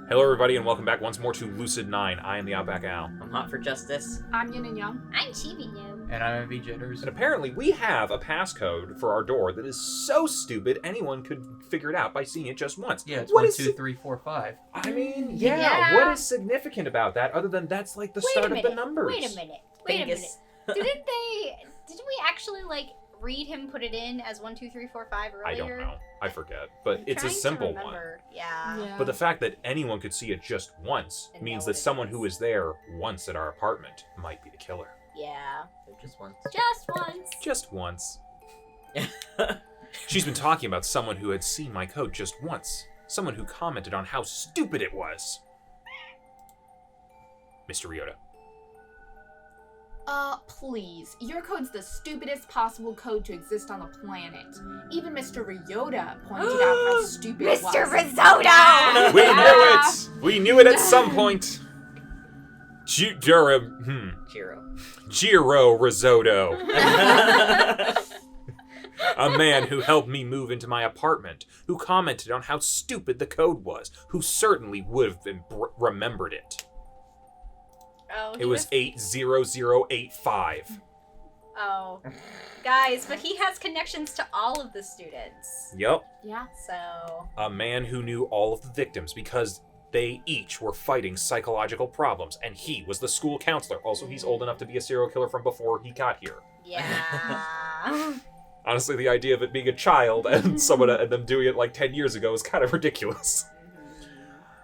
Hello everybody and welcome back once more to Lucid9. I am TheOutbackAl. I'm Hot for Justice. I'm Yin&Jung. I'm Chibi-New. And I'm Jitters. And apparently we have a passcode for our door that is so stupid anyone could figure it out by seeing it just once. Yeah, it's What 1, is 2, 3, 4, 5. I mean, Yeah. what is significant about that other than that's like the start of the numbers? Wait a minute. Didn't we actually read him put it in as 1, 2, 3, 4, 5 earlier? I don't know. I forget. But I'm it's a trying to simple one. remember. Yeah. But the fact that anyone could see it just once And means know that what it someone is. who was there once at our apartment might be the killer. Yeah. Just once. Just once. Just once. She's been talking about someone who had seen my code just once. Someone who commented on how stupid it was. Mr. Risotto. Please. Your code's the stupidest possible code to exist on the planet. Even Mr. Ryota pointed out how stupid it was. Mr. Risotto! We knew it! We knew it at some point! Jiro Risotto. A man who helped me move into my apartment, who commented on how stupid the code was, who certainly would have been remembered it. Oh, It was 80085. Oh. Guys, but he has connections to all of the students. Yep. Yeah. So... A man who knew all of the victims because they each were fighting psychological problems, and he was the school counselor. Also, he's old enough to be a serial killer from before he got here. Yeah. Honestly, the idea of it being a child and someone and them doing it like 10 years ago is kind of ridiculous.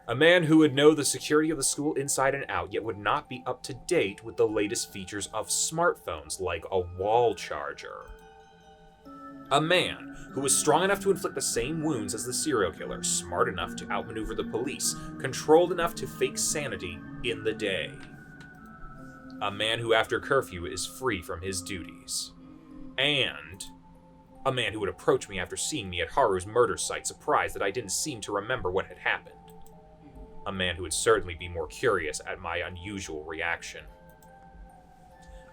A man who would know the security of the school inside and out, yet would not be up to date with the latest features of smartphones, like a wall charger. A man who was strong enough to inflict the same wounds as the serial killer, smart enough to outmaneuver the police, controlled enough to fake sanity in the day. A man who after curfew is free from his duties. And a man who would approach me after seeing me at Haru's murder site, surprised that I didn't seem to remember what had happened. A man who would certainly be more curious at my unusual reaction.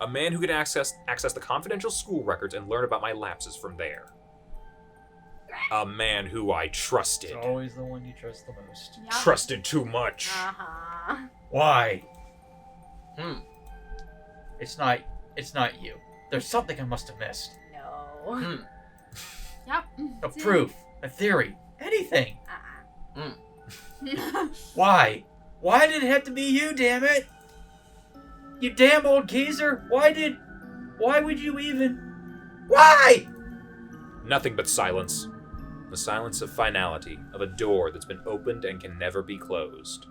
A man who could access the confidential school records and learn about my lapses from there. A man who I trusted. It's always the one you trust the most. Yep. Trusted too much. Uh-huh. Why? It's not you. There's something I must have missed. No. Yep. A proof, a theory, anything. Uh-uh. Why? Why did it have to be you, damn it? You damn old geezer. Why would you even... Why? Nothing but silence. The silence of finality, of a door that's been opened and can never be closed.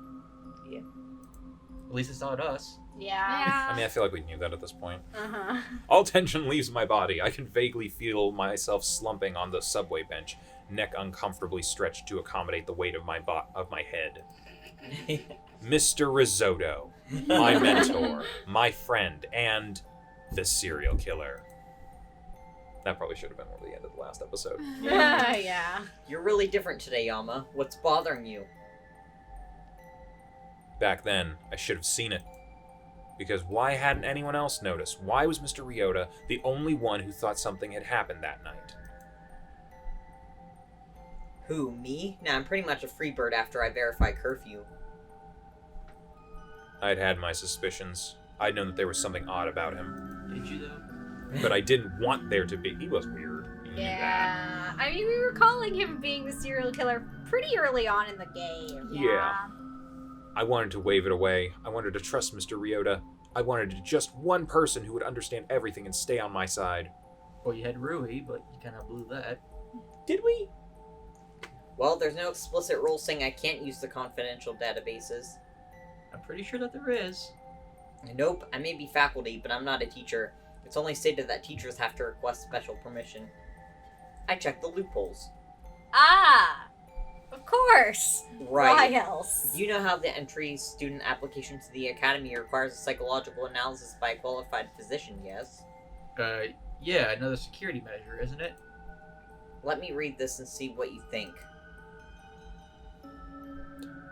At least it's not us. Yeah. I mean, I feel like we knew that at this point. Uh-huh. All tension leaves my body. I can vaguely feel myself slumping on the subway bench, neck uncomfortably stretched to accommodate the weight of my head. Mr. Risotto, my mentor, my friend, and the serial killer. That probably should have been the end of the last episode. Yeah. You're really different today, Yama. What's bothering you? Back then, I should have seen it. Because why hadn't anyone else noticed? Why was Mr. Ryota the only one who thought something had happened that night? Who, me? Nah, I'm pretty much a free bird after I verify curfew. I'd had my suspicions. I'd known that there was something odd about him. Did you, though? But I didn't want there to be. He was weird. You knew that. Yeah. I mean, we were calling him being the serial killer pretty early on in the game. Yeah. I wanted to wave it away. I wanted to trust Mr. Ryota. I wanted just one person who would understand everything and stay on my side. Well, you had Rui, but you kind of blew that. Did we? Well, there's no explicit rule saying I can't use the confidential databases. I'm pretty sure that there is. Nope, I may be faculty, but I'm not a teacher. It's only stated that teachers have to request special permission. I checked the loopholes. Ah! Of course! Right. Why else? You know how the entry student application to the academy requires a psychological analysis by a qualified physician, yes? Yeah, another security measure, isn't it? Let me read this and see what you think.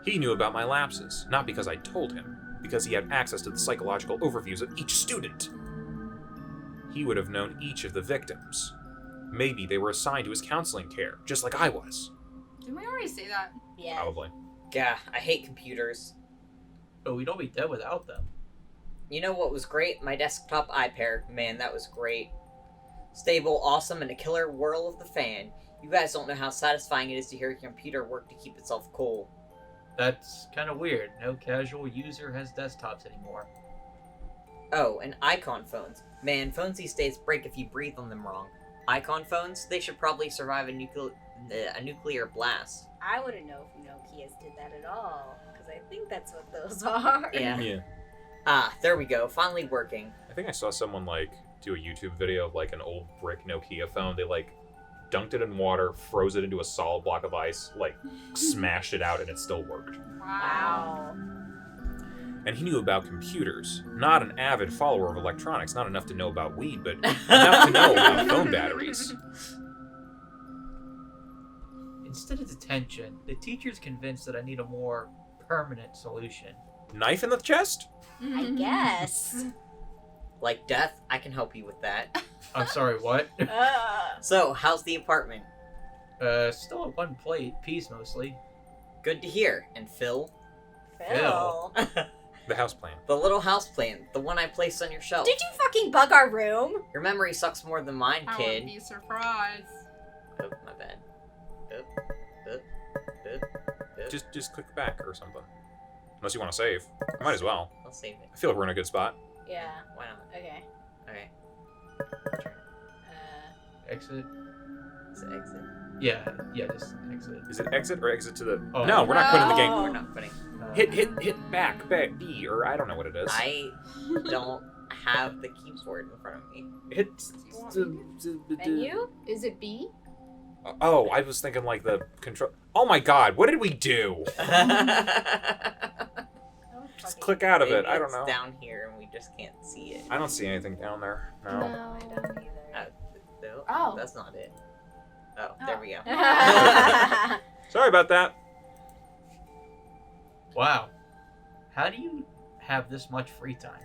He knew about my lapses, not because I told him, because he had access to the psychological overviews of each student. He would have known each of the victims. Maybe they were assigned to his counseling care, just like I was. Didn't we already say that? Yeah. Probably. Gah, I hate computers. But we don't be dead without them. You know what was great? My desktop iPair. Man, that was great. Stable, awesome, and a killer whirl of the fan. You guys don't know how satisfying it is to hear your computer work to keep itself cool. That's kind of weird. No casual user has desktops anymore. Oh, and icon phones. Man, phones these days break if you breathe on them wrong. Icon phones? They should probably survive a nuclear blast. I wouldn't know if Nokia's did that at all, because I think that's what those are. Yeah. Ah, there we go. Finally working. I think I saw someone like do a YouTube video of like an old brick Nokia phone. They like dunked it in water, froze it into a solid block of ice, like smashed it out, and it still worked. Wow. And he knew about computers. Not an avid follower of electronics, not enough to know about weed, but enough to know about phone batteries. Instead of detention, the teacher's convinced that I need a more permanent solution. Knife in the chest? I guess. Like death? I can help you with that. I'm sorry, what? So, how's the apartment? Still at one piece mostly. Good to hear. And Phil? Phil. The houseplant. The little houseplant, the one I placed on your shelf. Did you fucking bug our room? Your memory sucks more than mine, I kid. wouldn't be surprised. Oh, my bad. Just click back or something. Unless you want to save. I might as well. I'll save it. I feel like we're in a good spot. Yeah. Why not? Okay. Okay. Exit? Is it exit? Yeah, just exit. Is it exit or exit to the... Oh. No, we're not putting the game... No. We're not putting. Hit back, B, or I don't know what it is. I don't have the keyboard in front of me. Hit... Menu? Is it B? Oh, I was thinking like the control... Oh my god, what did we do? Just click out of it, Maybe I don't it's know. down here and we just can't see it. I don't see anything down there. No. No, I don't either. No, Oh. that's not it. Oh, there we go. Sorry about that. Wow. How do you have this much free time?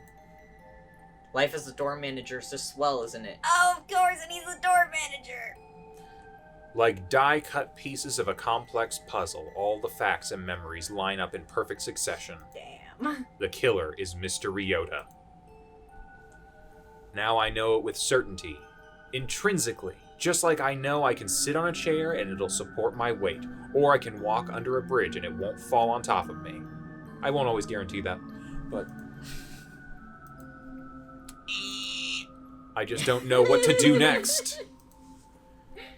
Life as a door manager is just swell, isn't it? Oh, of course, and he's the door manager. Like die-cut pieces of a complex puzzle, all the facts and memories line up in perfect succession. Damn. The killer is Mr. Ryota. Now I know it with certainty, intrinsically, just like I know I can sit on a chair and it'll support my weight, or I can walk under a bridge and it won't fall on top of me. I won't always guarantee that, but I just don't know what to do next.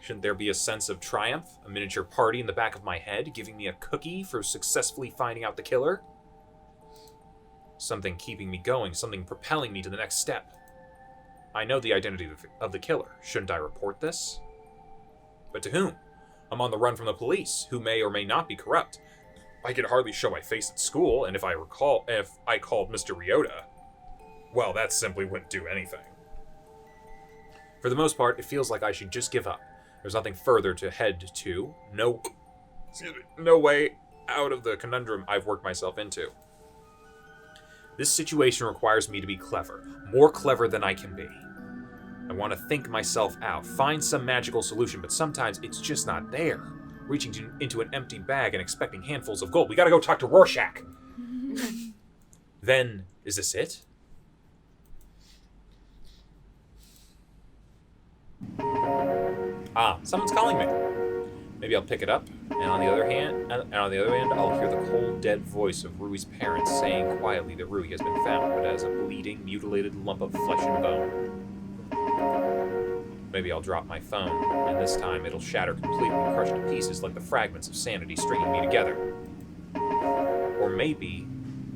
Shouldn't there be a sense of triumph, a miniature party in the back of my head, giving me a cookie for successfully finding out the killer? Something keeping me going, something propelling me to the next step. I know the identity of the killer. Shouldn't I report this? But to whom? I'm on the run from the police, who may or may not be corrupt. I could hardly show my face at school, and if I called Mr. Ryota, well, that simply wouldn't do anything. For the most part, it feels like I should just give up. There's nothing further to head to. No way out of the conundrum I've worked myself into. This situation requires me to be clever, more clever than I can be. I want to think myself out, find some magical solution, but sometimes it's just not there. Reaching into an empty bag and expecting handfuls of gold. We gotta go talk to Rorschach. Then, is this it? Ah, someone's calling me. Maybe I'll pick it up, and on the other end, I'll hear the cold, dead voice of Rui's parents saying quietly that Rui has been found, but as a bleeding, mutilated lump of flesh and bone. Maybe I'll drop my phone, and this time it'll shatter completely, crushed to pieces like the fragments of sanity stringing me together. Or maybe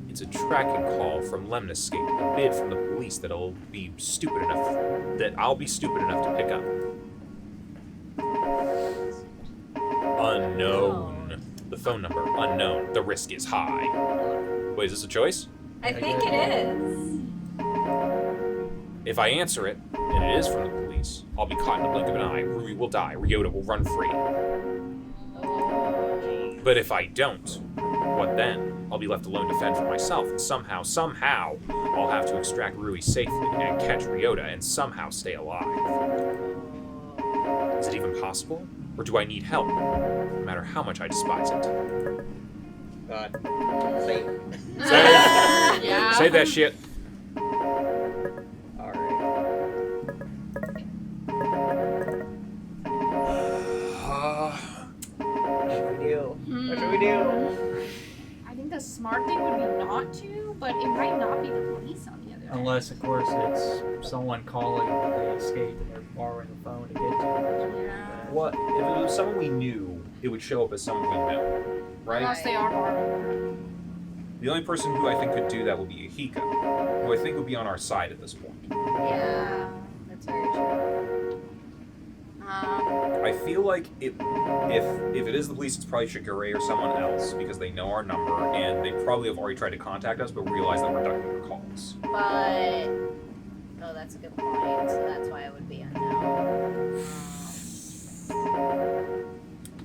it's a tracking call from Lemniscape, a bid from the police that I'll be stupid enough to pick up. Unknown. The phone number, unknown. The risk is high. Wait, is this a choice? I think it is. If I answer it, and it is from the police, I'll be caught in the blink of an eye. Rui will die. Ryota will run free. But if I don't, what then? I'll be left alone to fend for myself, and somehow, I'll have to extract Rui safely and catch Ryota and somehow stay alive. Is it even possible? Or do I need help? No matter how much I despise it. God. Save. Yeah. Save that shit. Alright. What should we do? What should we do? I think the smart thing would be not to, but it might not be the police on the other end. Unless, of course, it's someone calling that they escaped and they're borrowing the phone to get to Yeah. What? If it was someone we knew, it would show up as someone we know, right? Unless they are borrowing. The only person who I think could do that would be Ahika, who I think would be on our side at this point. Yeah, that's very true. I feel like if it is the police, it's probably Shigure or someone else because they know our number and they probably have already tried to contact us, but realize that we're ducking their calls. But oh, that's a good point. So that's why it would be unknown.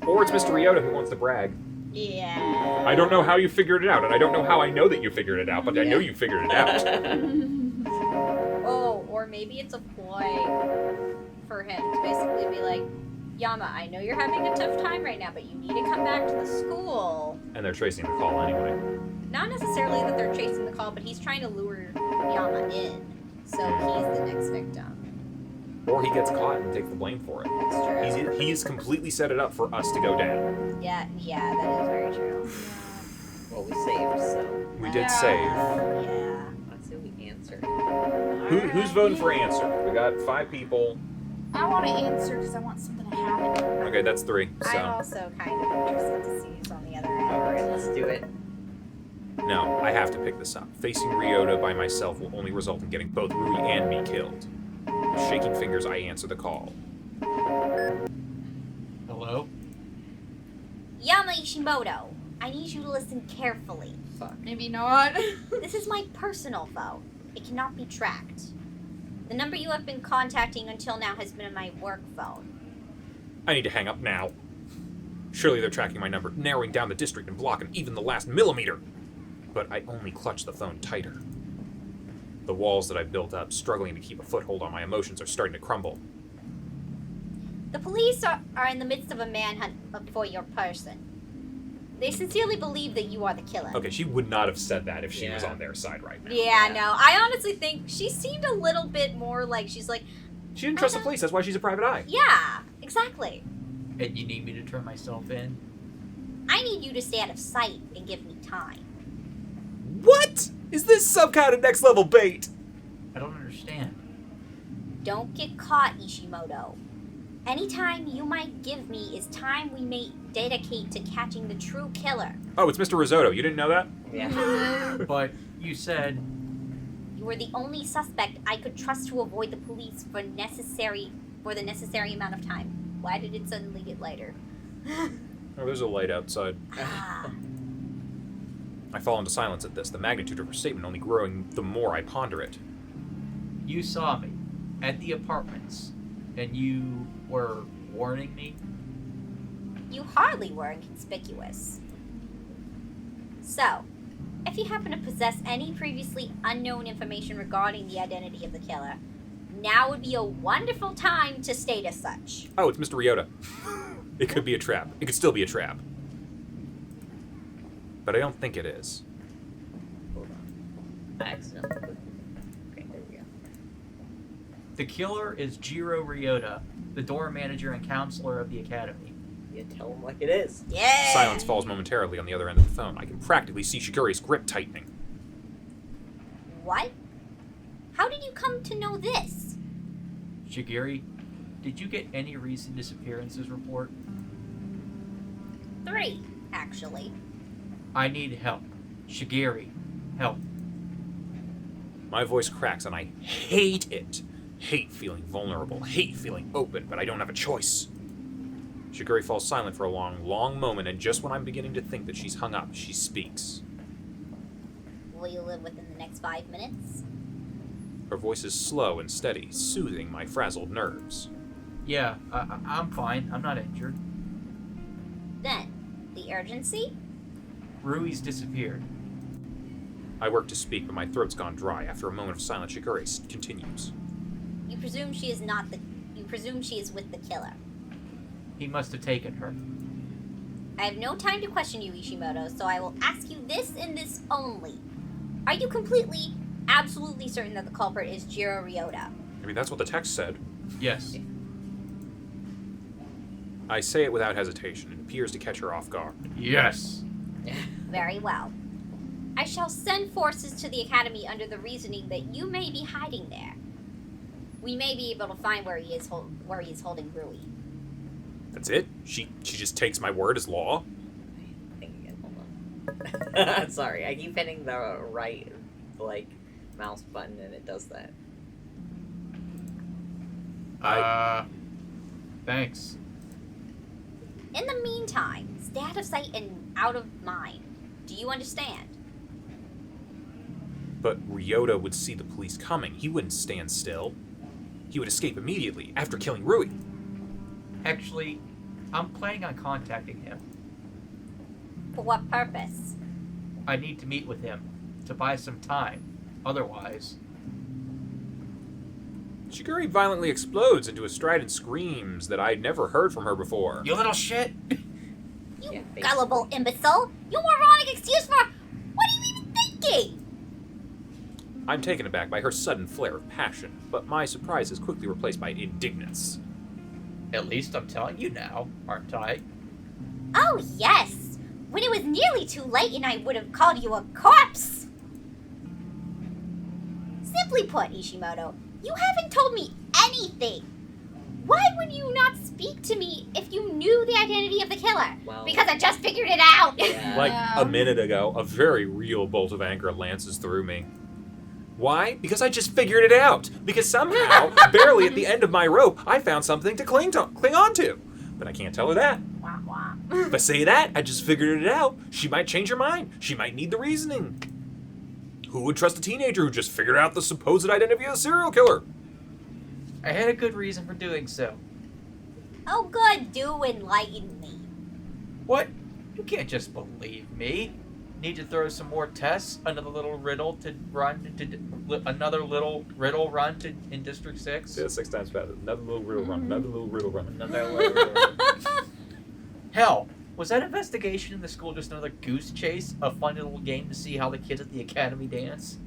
Or it's Mr. Ryota who wants to brag. Yeah. I don't know how you figured it out, and I don't know how I know that you figured it out, but I know you figured it out. Oh, or maybe it's a ploy for him to basically be like, Yama, I know you're having a tough time right now, but you need to come back to the school. And they're tracing the call anyway. Not necessarily that they're chasing the call, but he's trying to lure Yama in, so he's the next victim. Or he gets caught and takes the blame for it. That's true. He's completely set it up for us to go down. Yeah, that is very true. Well, we saved, so. We did Yeah. save. Yeah. Let's see if we answered. Who's voting for answer? We got 5 people. I want to answer because I want something to happen. Okay, that's 3. I'm So also kind of interested to see who's on the other end. Alright, let's do it. no, I have to pick this up. Facing Ryota by myself will only result in getting both Rui and me killed. With shaking fingers, I answer the call. Hello? Yama Ishimoto, I need you to listen carefully. Fuck. Maybe not. This is my personal phone. It cannot be tracked. The number you have been contacting until now has been my work phone. I need to hang up now. Surely they're tracking my number, narrowing down the district and blocking even the last millimeter. But I only clutch the phone tighter. The walls that I built up, struggling to keep a foothold on my emotions, are starting to crumble. The police are in the midst of a manhunt for your person. They sincerely believe that you are the killer. Okay, she would not have said that if she was Yeah. on their side right now. Yeah, no. I honestly think she seemed a little bit more like she's like, She didn't trust the police, that's why she's a private eye. yeah, exactly. And you need me to turn myself in? I need you to stay out of sight and give me time. What? Is this some kind of next level bait? I don't understand. Don't get caught, Ishimoto. Any time you might give me is time we may dedicate to catching the true killer. Oh, it's Mr. Risotto. You didn't know that? Yeah. But you said You were the only suspect I could trust to avoid the police for the necessary amount of time. Why did it suddenly get lighter? Oh, there's a light outside. Ah, I fall into silence at this, the magnitude of her statement only growing the more I ponder it. you saw me at the apartments, and you were warning me? you hardly were inconspicuous. So, if you happen to possess any previously unknown information regarding the identity of the killer, now would be a wonderful time to state as such. Oh, it's Mr. Ryota. It could be a trap. It could still be a trap. But I don't think it is. Hold on. I accidentally put. Okay, there we go. The killer is Jiro Ryota, the door manager and counselor of the academy. You tell them like it is. Yeah! Silence falls momentarily on the other end of the phone. I can practically see Shigure's grip tightening. What? How did you come to know this? Shigiri, did you get any recent disappearances report? 3, actually. I need help. Shigiri, help. My voice cracks and I hate it. Hate feeling vulnerable, hate feeling open, but I don't have a choice. Shigure falls silent for a long, long moment, and just when I'm beginning to think that she's hung up, she speaks. Will you live within the next 5 minutes? Her voice is slow and steady, soothing my frazzled nerves. Yeah, I'm fine. I'm not injured. Then, the urgency? Rui's disappeared. I work to speak, but my throat's gone dry. After a moment of silence, Shigure continues. You presume she is with the killer. He must have taken her. I have no time to question you, Ishimoto, so I will ask you this and this only. Are you completely, absolutely certain that the culprit is Jiro Ryota? I mean, that's what the text said. Yes. I say it without hesitation. It appears to catch her off guard. Yes. Very well. I shall send forces to the academy under the reasoning that you may be hiding there. We may be able to find where he is holding Rui. That's it? She just takes my word as law? Think again, hold on. Sorry, I keep hitting the right, mouse button and it does that. Thanks. In the meantime, stay out of sight and out of mind. Do you understand? But Ryota would see the police coming. He wouldn't stand still. He would escape immediately after killing Rui. Actually, I'm planning on contacting him. For what purpose? I need to meet with him to buy some time. Otherwise... Shiguri violently explodes into a strident screams that I'd never heard from her before. You little shit! You Yeah, basically. gullible imbecile! Your moronic excuse for... What are you even thinking? I'm taken aback by her sudden flare of passion, but my surprise is quickly replaced by indignance. At least I'm telling you now, aren't I? Oh, yes! When it was nearly too late and I would have called you a corpse! Simply put, Ishimoto, you haven't told me anything! Why would you not speak to me if you knew the identity of the killer? Well, Because I just figured it out! yeah. Like Yeah. a minute ago, a very real bolt of anger lances through me. Why? Because I just figured it out. Because somehow, barely at the end of my rope, I found something to cling on to. But I can't tell her that. Wah, wah. If I say that, I just figured it out. She might change her mind. She might need the reasoning. Who would trust a teenager who just figured out the supposed identity of a serial killer? I had a good reason for doing so. Oh, good, do enlighten me. What? You can't just believe me. Need to throw some more tests? Another little riddle to run in District 6? Yeah, 6 times faster. Another little riddle run. Another little riddle run. Another little. Hell, was that investigation in the school just another goose chase? A fun little game to see how the kids at the academy dance?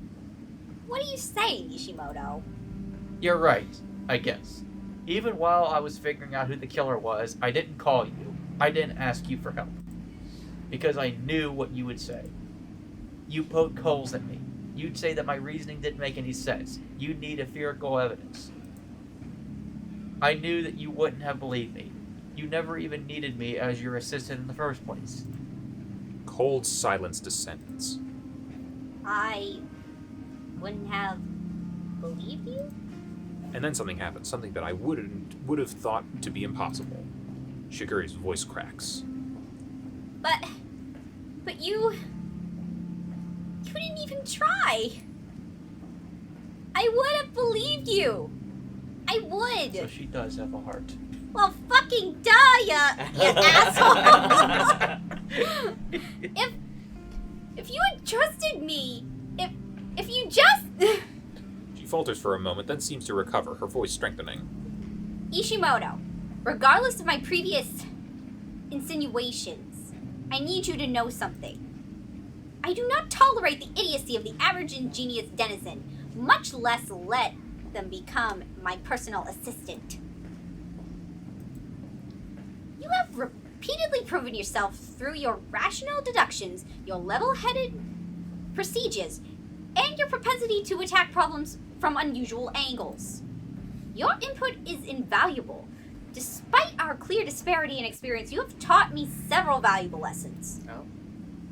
What are you saying, Ishimoto? You're right, I guess. Even while I was figuring out who the killer was, I didn't call you. I didn't ask you for help. Because I knew what you would say. You poke holes at me. You'd say that my reasoning didn't make any sense. You'd need empirical evidence. I knew that you wouldn't have believed me. You never even needed me as your assistant in the first place. Cold silence descends. I wouldn't have believed you? And then something happens, something that I would have thought to be impossible. Shiguri's voice cracks. But you didn't even try. I would have believed you. I would. So she does have a heart. Well, fucking duh, you asshole. if you had trusted me, if you just... She falters for a moment, then seems to recover, her voice strengthening. Ishimoto, regardless of my previous insinuations, I need you to know something. I do not tolerate the idiocy of the average ingenious denizen, much less let them become my personal assistant. You have repeatedly proven yourself through your rational deductions, your level-headed procedures, and your propensity to attack problems from unusual angles. Your input is invaluable. Despite our clear disparity in experience, you have taught me several valuable lessons. Oh.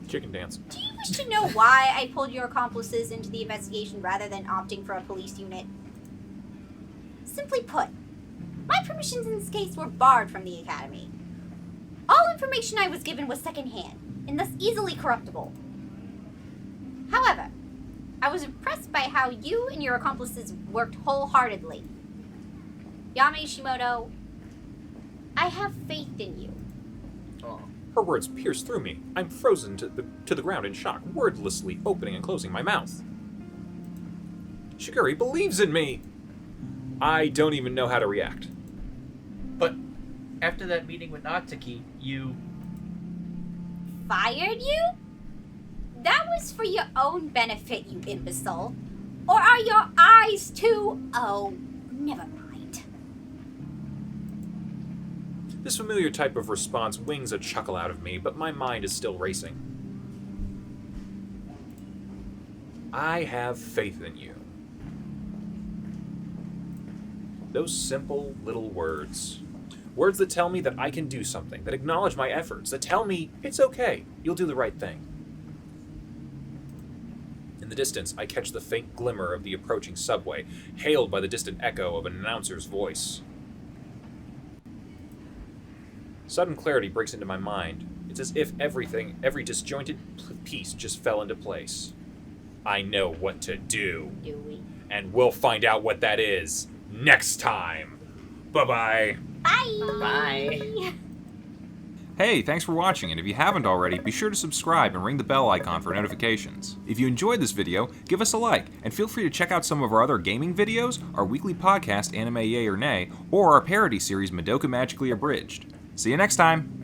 Chicken dance. Do you wish to know why I pulled your accomplices into the investigation rather than opting for a police unit? Simply put, my permissions in this case were barred from the academy. All information I was given was secondhand, and thus easily corruptible. However, I was impressed by how you and your accomplices worked wholeheartedly. Yame Ishimoto, I have faith in you. Oh. Her words pierce through me. I'm frozen to the ground in shock, wordlessly opening and closing my mouth. Shiguri believes in me! I don't even know how to react. But after that meeting with Natsuki, you fired you? That was for your own benefit, you imbecile. Or are your eyes too... Oh, never mind. This familiar type of response wings a chuckle out of me, but my mind is still racing. I have faith in you. Those simple little words. Words that tell me that I can do something, that acknowledge my efforts, that tell me it's okay, you'll do the right thing. In the distance, I catch the faint glimmer of the approaching subway, hailed by the distant echo of an announcer's voice. Sudden clarity breaks into my mind. It's as if every disjointed piece just fell into place. I know what to do. Do we? And we'll find out what that is next time. Bye-bye. Bye! Bye. Hey, thanks for watching, and if you haven't already, be sure to subscribe and ring the bell icon for notifications. If you enjoyed this video, give us a like, and feel free to check out some of our other gaming videos, our weekly podcast, Anime Yay or Nay, or our parody series, Madoka Magically Abridged. See you next time!